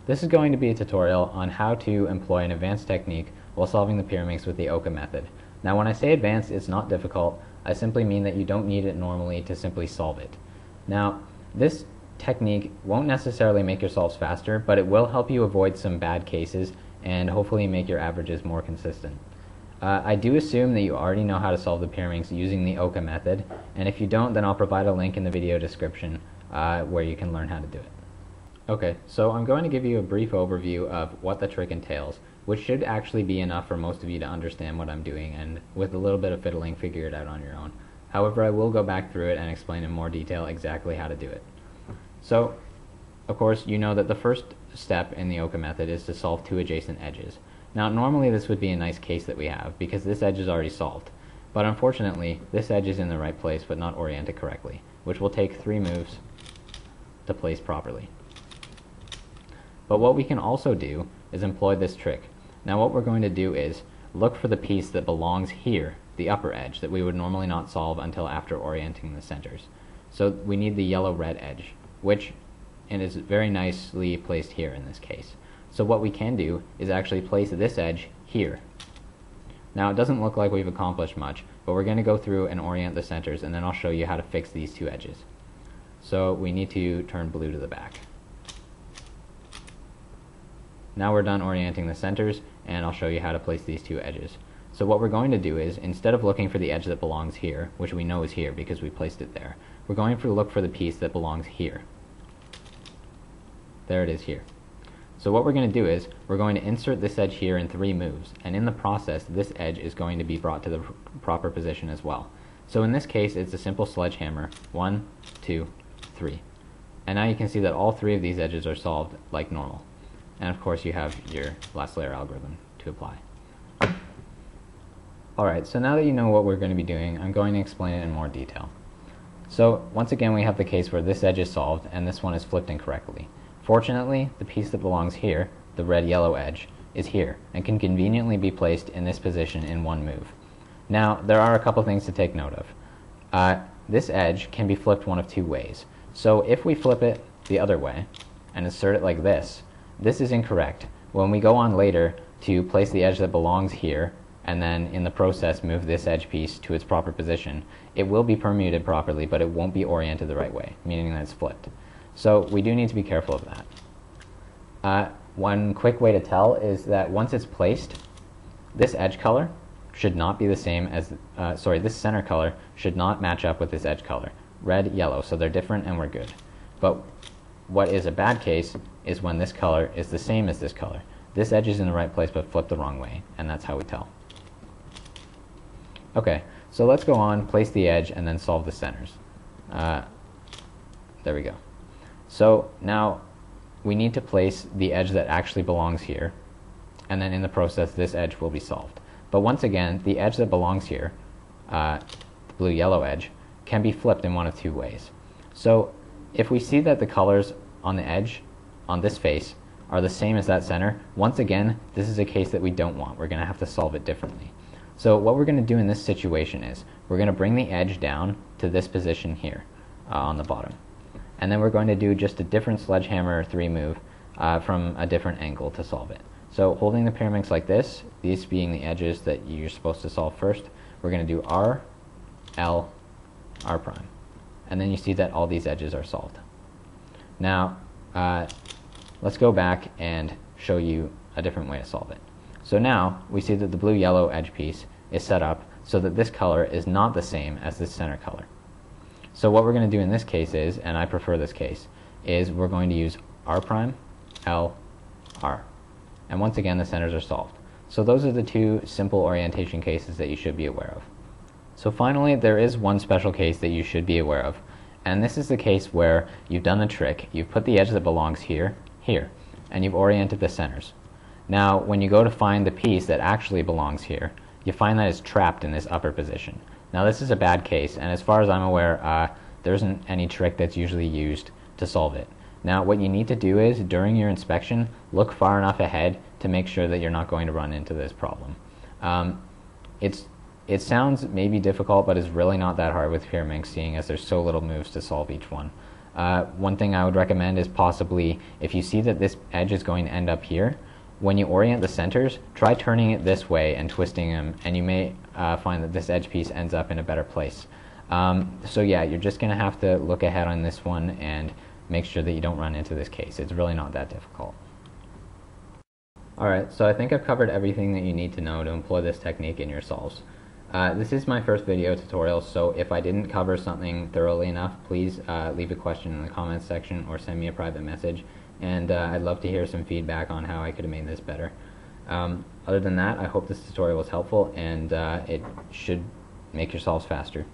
This is going to be a tutorial on how to employ an advanced technique while solving the Pyraminx with the OKA method. Now when I say advanced, it's not difficult. I simply mean that you don't need it normally to simply solve it. Now this technique won't necessarily make your solves faster, but it will help you avoid some bad cases and hopefully make your averages more consistent. I do assume that you already know how to solve the Pyraminx using the OKA method, and if you don't, then I'll provide a link in the video description where you can learn how to do it. Okay, so I'm going to give you a brief overview of what the trick entails, which should actually be enough for most of you to understand what I'm doing and with a little bit of fiddling figure it out on your own. However, I will go back through it and explain in more detail exactly how to do it. So, of course, you know that the first step in the OKA method is to solve two adjacent edges. Now, normally this would be a nice case that we have because this edge is already solved. But unfortunately, this edge is in the right place but not oriented correctly, which will take 3 moves to place properly. But what we can also do is employ this trick. Now what we're going to do is look for the piece that belongs here, the upper edge, that we would normally not solve until after orienting the centers. So we need the yellow-red edge, which is very nicely placed here in this case. So what we can do is actually place this edge here. Now it doesn't look like we've accomplished much, but we're going to go through and orient the centers, and then I'll show you how to fix these two edges. So we need to turn blue to the back. Now we're done orienting the centers, and I'll show you how to place these two edges. So what we're going to do is, instead of looking for the edge that belongs here, which we know is here because we placed it there, we're going to look for the piece that belongs here. There it is here. So what we're going to do is, we're going to insert this edge here in 3 moves, and in the process, this edge is going to be brought to the proper position as well. So in this case, it's a simple sledgehammer, 1, 2, 3. And now you can see that all 3 of these edges are solved like normal. And of course you have your last layer algorithm to apply. Alright, so now that you know what we're going to be doing, I'm going to explain it in more detail. So once again we have the case where this edge is solved and this one is flipped incorrectly. Fortunately, the piece that belongs here, the red-yellow edge, is here and can conveniently be placed in this position in 1 move. Now there are a couple things to take note of. This edge can be flipped one of 2 ways. So if we flip it the other way and insert it like this, this is incorrect. When we go on later to place the edge that belongs here and then in the process move this edge piece to its proper position, it will be permuted properly, but it won't be oriented the right way, meaning that it's flipped. So we do need to be careful of that. One quick way to tell is that once it's placed, this edge color should not be the same as, this center color should not match up with this edge color. Red, yellow, so they're different and we're good. But what is a bad case is when this color is the same as this color. This edge is in the right place but flipped the wrong way, and that's how we tell. Okay, so let's go on, place the edge, and then solve the centers. There we go. So now we need to place the edge that actually belongs here, and then in the process this edge will be solved. But once again, the edge that belongs here, the blue-yellow edge, can be flipped in one of 2 ways. So if we see that the colors on the edge on this face are the same as that center, once again, this is a case that we don't want. We're going to have to solve it differently. So what we're going to do in this situation is we're going to bring the edge down to this position here on the bottom. And then we're going to do just a different sledgehammer 3 move from a different angle to solve it. So holding the Pyraminx like this, these being the edges that you're supposed to solve first, we're going to do R, L, R prime. And then you see that all these edges are solved. Now, let's go back and show you a different way to solve it. So now we see that the blue-yellow edge piece is set up so that this color is not the same as this center color. So what we're going to do in this case is, and I prefer this case, is we're going to use R prime, L, R. And once again the centers are solved. So those are the 2 simple orientation cases that you should be aware of. So finally, there is one special case that you should be aware of, and this is the case where you've done the trick, you've put the edge that belongs here, here, and you've oriented the centers. Now, when you go to find the piece that actually belongs here, you find that it's trapped in this upper position. Now this is a bad case, and as far as I'm aware, there isn't any trick that's usually used to solve it. Now what you need to do is, during your inspection, look far enough ahead to make sure that you're not going to run into this problem. It sounds maybe difficult, but it's really not that hard with Pyraminx, seeing as there's so little moves to solve each one. One thing I would recommend is possibly, if you see that this edge is going to end up here, when you orient the centers, try turning it this way and twisting them, and you may find that this edge piece ends up in a better place. So yeah, you're just going to have to look ahead on this one and make sure that you don't run into this case. It's really not that difficult. Alright, so I think I've covered everything that you need to know to employ this technique in your solves. This is my first video tutorial, so if I didn't cover something thoroughly enough, please leave a question in the comments section or send me a private message, and I'd love to hear some feedback on how I could have made this better. Other than that, I hope this tutorial was helpful, and it should make your solves faster.